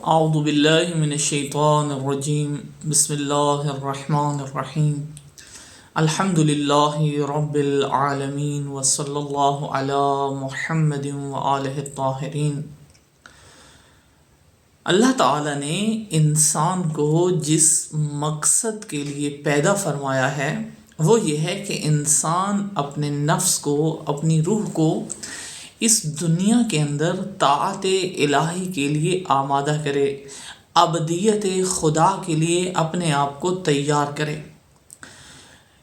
اعوذ باللہ من الشیطان الرجیم بسم اللہ الرحمن الرحیم الحمد للہ رب العالمین وصلی اللہ علی محمد وآلہ الطاہرین۔ اللہ تعالیٰ نے انسان کو جس مقصد کے لیے پیدا فرمایا ہے وہ یہ ہے کہ انسان اپنے نفس کو، اپنی روح کو اس دنیا کے اندر طاعت الہی کے لیے آمادہ کرے، ابدیت خدا کے لیے اپنے آپ کو تیار کرے۔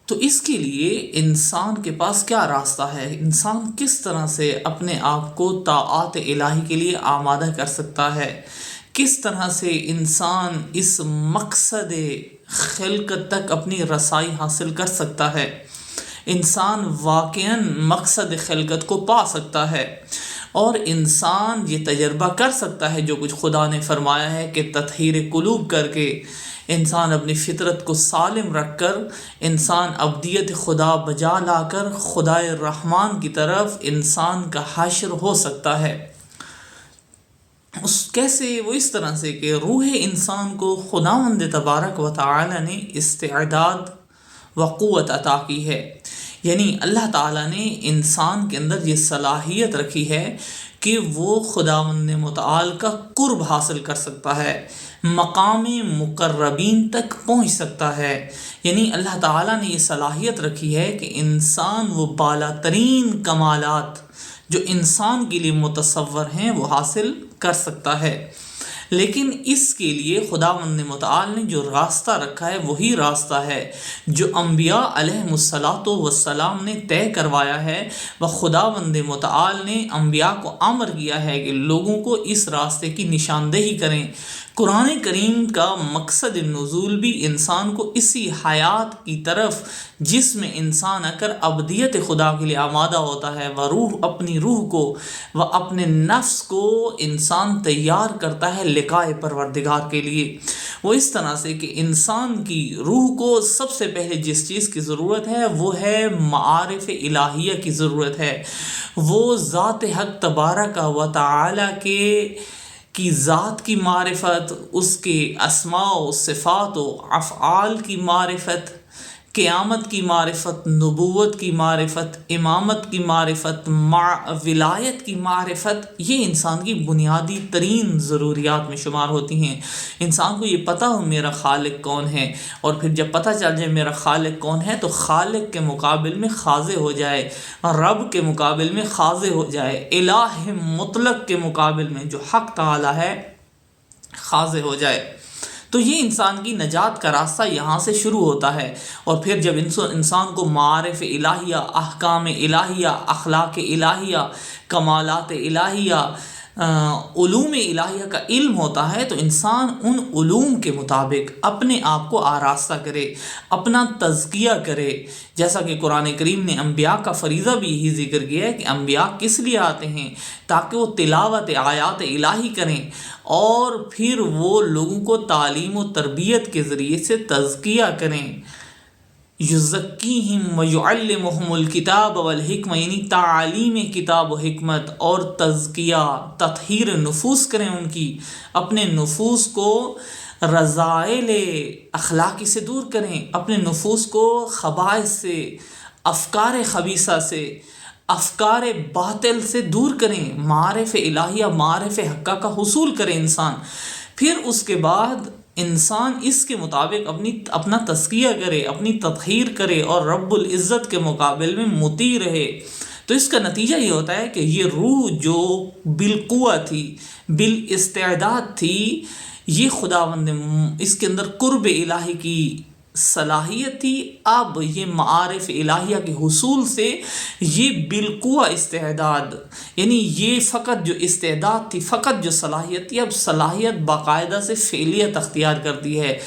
تو اس کے لیے انسان کے پاس کیا راستہ ہے؟ انسان کس طرح سے اپنے آپ کو طاعت الہی کے لیے آمادہ کر سکتا ہے؟ کس طرح سے انسان اس مقصد خلقت تک اپنی رسائی حاصل کر سکتا ہے؟ انسان واقعاً مقصد خلقت کو پا سکتا ہے اور انسان یہ تجربہ کر سکتا ہے جو کچھ خدا نے فرمایا ہے کہ تطہیر قلوب کر کے انسان اپنی فطرت کو سالم رکھ کر انسان ابدیت خدا بجا لا کر خدائے رحمان کی طرف انسان کا حشر ہو سکتا ہے۔ کیسے؟ وہ اس طرح سے کہ روح انسان کو خداوند تبارک و تعالی نے استعداد و قوت عطا کی ہے، یعنی اللہ تعالیٰ نے انسان کے اندر یہ صلاحیت رکھی ہے کہ وہ خداوند متعال کا قرب حاصل کر سکتا ہے، مقام مقربین تک پہنچ سکتا ہے۔ یعنی اللہ تعالیٰ نے یہ صلاحیت رکھی ہے کہ انسان وہ بالا ترین کمالات جو انسان کے لیے متصور ہیں وہ حاصل کر سکتا ہے، لیکن اس کے لیے خداوند متعال نے جو راستہ رکھا ہے وہی راستہ ہے جو انبیاء علیہم السلام نے طے کروایا ہے، وہ خداوند متعال نے انبیاء کو امر کیا ہے کہ لوگوں کو اس راستے کی نشاندہی کریں۔ قرآن کریم کا مقصد نزول بھی انسان کو اسی حیات کی طرف جس میں انسان آ کر ابدیت خدا کے لیے آمادہ ہوتا ہے، اپنی روح کو اپنے نفس کو انسان تیار کرتا ہے لقائے پروردگار کے لیے۔ وہ اس طرح سے کہ انسان کی روح کو سب سے پہلے جس چیز کی ضرورت ہے وہ ہے معارف الہیہ کی ضرورت ہے، وہ ذات حق تبارک و تعالی کی ذات کی معرفت، اس کے اسماء و صفات و افعال کی معرفت، قیامت کی معرفت، نبوت کی معرفت، امامت کی معرفت، ولایت کی معرفت، یہ انسان کی بنیادی ترین ضروریات میں شمار ہوتی ہیں۔ انسان کو یہ پتہ ہو میرا خالق کون ہے، اور پھر جب پتہ چل جائے میرا خالق کون ہے تو خالق کے مقابل میں خاضع ہو جائے، رب کے مقابل میں خاضع ہو جائے، الہ مطلق کے مقابل میں جو حق تعالی ہے خاضع ہو جائے۔ تو یہ انسان کی نجات کا راستہ یہاں سے شروع ہوتا ہے، اور پھر جب انسان کو معارف الہیہ، احکام الہیہ، اخلاق الہیہ، کمالات الہیہ، علوم الہیہ کا علم ہوتا ہے تو انسان ان علوم کے مطابق اپنے آپ کو آراستہ کرے، اپنا تزکیہ کرے، جیسا کہ قرآن کریم نے انبیاء کا فریضہ بھی یہی ذکر کیا ہے کہ انبیاء کس لیے آتے ہیں؟ تاکہ وہ تلاوت آیات الہی کریں اور پھر وہ لوگوں کو تعلیم و تربیت کے ذریعے سے تزکیہ کریں۔ یزکیہم ویعلمہم الکتاب والحکمہ، یعنی تعلیم کتاب و حکمت اور تزکیہ، تطہیر نفوس کریں ان کی، اپنے نفوس کو رذائل اخلاقی سے دور کریں، اپنے نفوس کو خبائث سے، افکار خبیثہ سے، افکار باطل سے دور کریں، معارف الہیہ، معارف حقہ کا حصول کریں انسان۔ پھر اس کے بعد انسان اس کے مطابق اپنا تزکیہ کرے، اپنی تطہیر کرے اور رب العزت کے مقابل میں مطیع رہے۔ تو اس کا نتیجہ یہ ہوتا ہے کہ یہ روح جو بالقوہ تھی، بالاستعداد تھی، یہ خداوند اس کے اندر قرب الہی کی صلاحیت تھی، اب یہ معارف الہیہ کے حصول سے یہ بالقوہ استعداد، یعنی یہ فقط جو استعداد تھی، فقط جو صلاحیت تھی، اب صلاحیت باقاعدہ سے فعلیت اختیار کرتی ہے،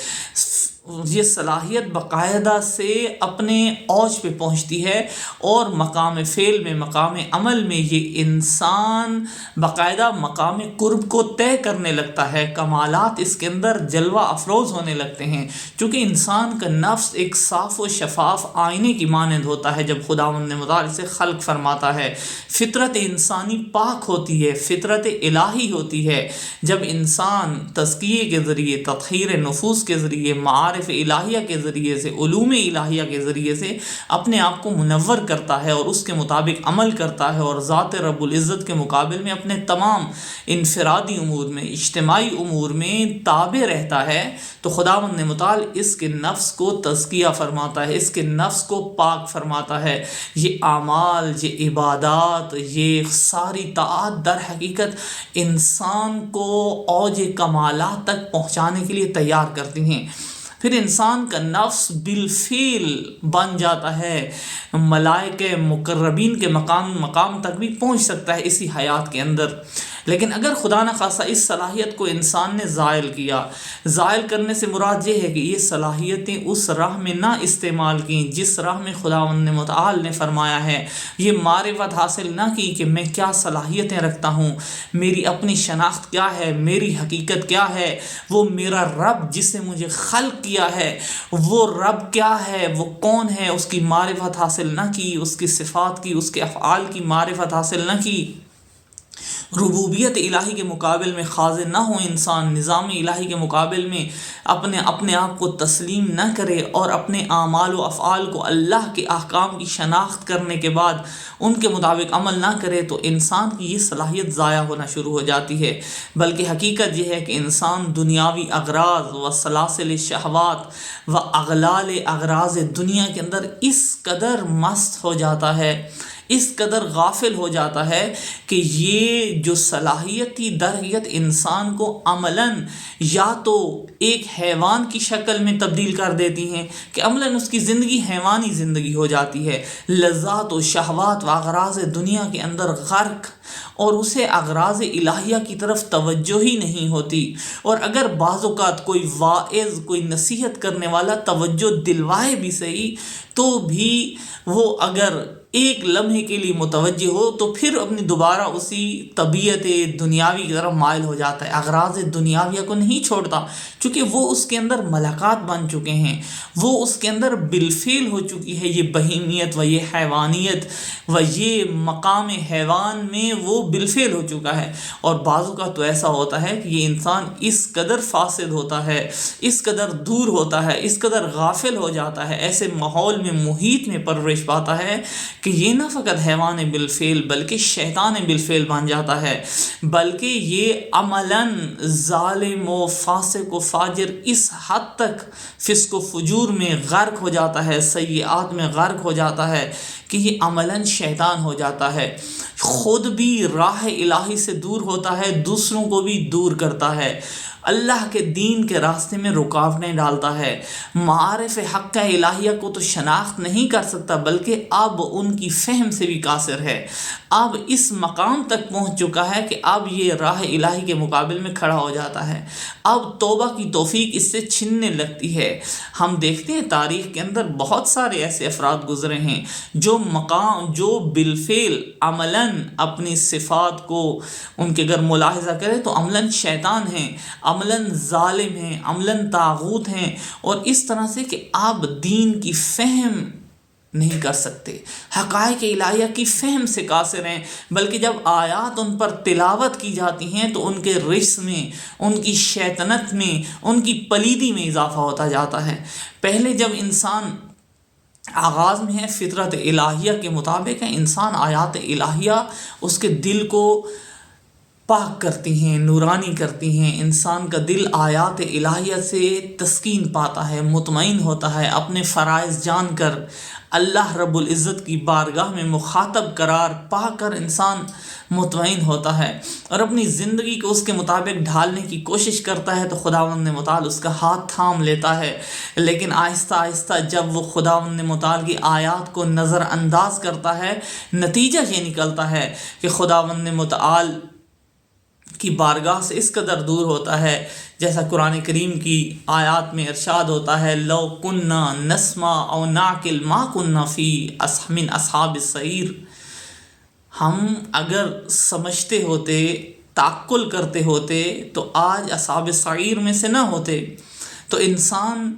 یہ صلاحیت باقاعدہ سے اپنے اوج پہ پہنچتی ہے، اور مقام فعل میں، مقام عمل میں یہ انسان باقاعدہ مقام قرب کو طے کرنے لگتا ہے، کمالات اس کے اندر جلوہ افروز ہونے لگتے ہیں، چونکہ انسان کا نفس ایک صاف و شفاف آئینے کی مانند ہوتا ہے جب خداوند متعال سے خلق فرماتا ہے۔ فطرت انسانی پاک ہوتی ہے، فطرت الہی ہوتی ہے۔ جب انسان تزکیے کے ذریعے، تطہیر نفوس کے ذریعے، معارف الہیہ کے ذریعے سے، علوم الہیہ کے ذریعے سے اپنے آپ کو منور کرتا ہے اور اس کے مطابق عمل کرتا ہے، اور ذات رب العزت کے مقابل میں اپنے تمام انفرادی امور میں، اجتماعی امور میں تابع رہتا ہے، تو خداوند متعال اس کے نفس کو تزکیہ فرماتا ہے، اس کے نفس کو پاک فرماتا ہے۔ یہ اعمال، یہ عبادات، یہ ساری طاعات در حقیقت انسان کو اوج کمالات تک پہنچانے کے لیے تیار کرتی ہیں۔ پھر انسان کا نفس بالفعل بن جاتا ہے، ملائکہ مقربین کے مقام تک بھی پہنچ سکتا ہے اسی حیات کے اندر۔ لیکن اگر خدا نخواستہ اس صلاحیت کو انسان نے زائل کیا، زائل کرنے سے مراد یہ ہے کہ یہ صلاحیتیں اس راہ میں نہ استعمال کیں جس راہ میں خداوند متعال نے فرمایا ہے، یہ معرفت حاصل نہ کی کہ میں کیا صلاحیتیں رکھتا ہوں، میری اپنی شناخت کیا ہے، میری حقیقت کیا ہے، وہ میرا رب جس نے مجھے خلق کیا ہے وہ رب کیا ہے، وہ کون ہے، اس کی معرفت حاصل نہ کی، اس کی صفات کی، اس کے افعال کی معرفت حاصل نہ کی، ربوبیت الہی کے مقابل میں خاضع نہ ہو انسان، نظام الہی کے مقابل میں اپنے آپ کو تسلیم نہ کرے، اور اپنے اعمال و افعال کو اللہ کے احکام کی شناخت کرنے کے بعد ان کے مطابق عمل نہ کرے، تو انسان کی یہ صلاحیت ضائع ہونا شروع ہو جاتی ہے۔ بلکہ حقیقت یہ ہے کہ انسان دنیاوی اغراض و سلاسل شہوات و اغلال اغراض دنیا کے اندر اس قدر مست ہو جاتا ہے، اس قدر غافل ہو جاتا ہے کہ یہ جو صلاحیت تھی در حقیقت انسان کو عملاً یا تو ایک حیوان کی شکل میں تبدیل کر دیتی ہیں کہ عملاً اس کی زندگی حیوانی زندگی ہو جاتی ہے، لذات و شہوات و اغراض دنیا کے اندر غرق، اور اسے اغراض الہیہ کی طرف توجہ ہی نہیں ہوتی۔ اور اگر بعض اوقات کوئی واعظ، کوئی نصیحت کرنے والا توجہ دلوائے بھی صحیح، تو بھی وہ اگر ایک لمحے کے لیے متوجہ ہو تو پھر اپنی دوبارہ اسی طبیعت دنیاوی کی طرف مائل ہو جاتا ہے، اغراض دنیاویہ کو نہیں چھوڑتا، چونکہ وہ اس کے اندر ملکات بن چکے ہیں، وہ اس کے اندر بالفعل ہو چکی ہے یہ بہیمیت و یہ حیوانیت و یہ مقام حیوان میں وہ بالفعل ہو چکا ہے۔ اور بعضوں کا تو ایسا ہوتا ہے کہ یہ انسان اس قدر فاسد ہوتا ہے، اس قدر دور ہوتا ہے، اس قدر غافل ہو جاتا ہے، ایسے ماحول میں، محیط میں پرورش پاتا ہے کہ یہ نہ فقط حیوان بالفعل بلکہ شیطان بالفعل بن جاتا ہے، بلکہ یہ عملاً ظالم و فاسق و فاجر اس حد تک فسق و فجور میں غرق ہو جاتا ہے، سیئات میں غرق ہو جاتا ہے کہ یہ عملاً شیطان ہو جاتا ہے، خود بھی راہ الہی سے دور ہوتا ہے، دوسروں کو بھی دور کرتا ہے، اللہ کے دین کے راستے میں رکاوٹیں ڈالتا ہے، معارف حق الہیہ کو تو شناخت نہیں کر سکتا بلکہ اب ان کی فہم سے بھی قاصر ہے، اب اس مقام تک پہنچ چکا ہے کہ اب یہ راہ الہی کے مقابل میں کھڑا ہو جاتا ہے، اب توبہ کی توفیق اس سے چھننے لگتی ہے۔ ہم دیکھتے ہیں تاریخ کے اندر بہت سارے ایسے افراد گزرے ہیں جو بالفعل عملاً اپنی صفات کو ان کے اگر ملاحظہ کرے تو عملاً شیطان ہیں، عملاً ظالم ہیں، عملاً طاغوت ہیں، اور اس طرح سے کہ آپ دین کی فہم نہیں کر سکتے، حقائق الہیہ کی فہم سے قاصر ہیں، بلکہ جب آیات ان پر تلاوت کی جاتی ہیں تو ان کے رجس میں، ان کی شیطنت میں، ان کی پلیدی میں اضافہ ہوتا جاتا ہے۔ پہلے جب انسان آغاز میں ہے فطرت الہیہ کے مطابق ہے، انسان آیات الہیہ اس کے دل کو پاک کرتی ہیں، نورانی کرتی ہیں، انسان کا دل آیات الہیہ سے تسکین پاتا ہے، مطمئن ہوتا ہے، اپنے فرائض جان کر اللہ رب العزت کی بارگاہ میں مخاطب قرار پا کر انسان مطمئن ہوتا ہے اور اپنی زندگی کو اس کے مطابق ڈھالنے کی کوشش کرتا ہے، تو خداوند متعال اس کا ہاتھ تھام لیتا ہے۔ لیکن آہستہ آہستہ جب وہ خداوند متعال کی آیات کو نظر انداز کرتا ہے، نتیجہ یہ نکلتا ہے کہ خداوند متعال کی بارگاہ سے اس قدر دور ہوتا ہے، جیسا قرآن کریم کی آیات میں ارشاد ہوتا ہے لو کننا نسمع او نعقل ما کننا فی من اصحاب السعیر، ہم اگر سمجھتے ہوتے، تعقل کرتے ہوتے تو آج اصحاب سعیر میں سے نہ ہوتے۔ تو انسان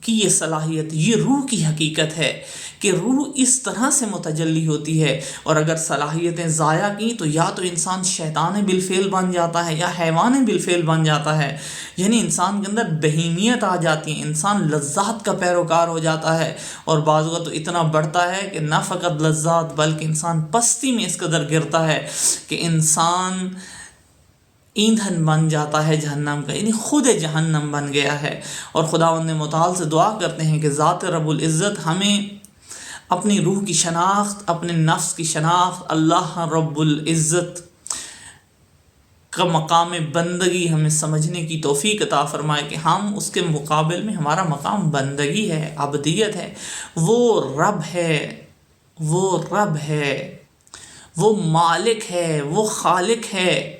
کی یہ صلاحیت، یہ روح کی حقیقت ہے کہ روح اس طرح سے متجلی ہوتی ہے، اور اگر صلاحیتیں ضائع کی تو یا تو انسان شیطان بالفعل بن جاتا ہے یا حیوان بالفعل بن جاتا ہے، یعنی انسان کے اندر بہیمیت آ جاتی ہے، انسان لذات کا پیروکار ہو جاتا ہے، اور بعض اوقات تو اتنا بڑھتا ہے کہ نہ فقط لذات بلکہ انسان پستی میں اس قدر گرتا ہے کہ انسان ایندھن بن جاتا ہے جہنم کا، یعنی خود جہنم بن گیا ہے۔ اور خداوند متعال سے دعا کرتے ہیں کہ ذات رب العزت ہمیں اپنی روح کی شناخت، اپنے نفس کی شناخت، اللہ رب العزت کا مقام بندگی ہمیں سمجھنے کی توفیق عطا فرمائے کہ ہم اس کے مقابل میں، ہمارا مقام بندگی ہے، عبدیت ہے۔ وہ رب ہے، وہ رب ہے، وہ مالک ہے، وہ خالق ہے،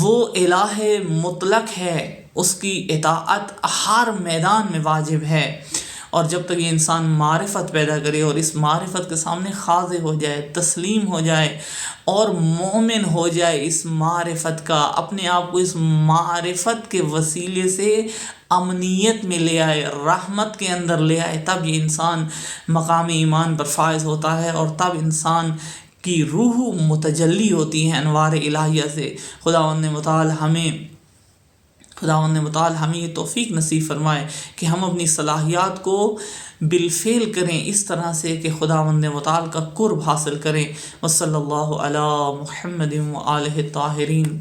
وہ الہ مطلق ہے، اس کی اطاعت ہر میدان میں واجب ہے۔ اور جب تک یہ انسان معرفت پیدا کرے اور اس معرفت کے سامنے خاضع ہو جائے، تسلیم ہو جائے اور مومن ہو جائے اس معرفت کا، اپنے آپ کو اس معرفت کے وسیلے سے امنیت میں لے آئے، رحمت کے اندر لے آئے، تب یہ انسان مقام ایمان پر فائز ہوتا ہے، اور تب انسان کی روح متجلی ہوتی ہے انوار الہیہ سے۔ خداوند متعال ہمیں یہ توفیق نصیب فرمائے کہ ہم اپنی صلاحیات کو بالفعل کریں اس طرح سے کہ خداوند متعال کا قرب حاصل کریں۔ وصلی اللہ علی محمد و آلہ الطاہرین۔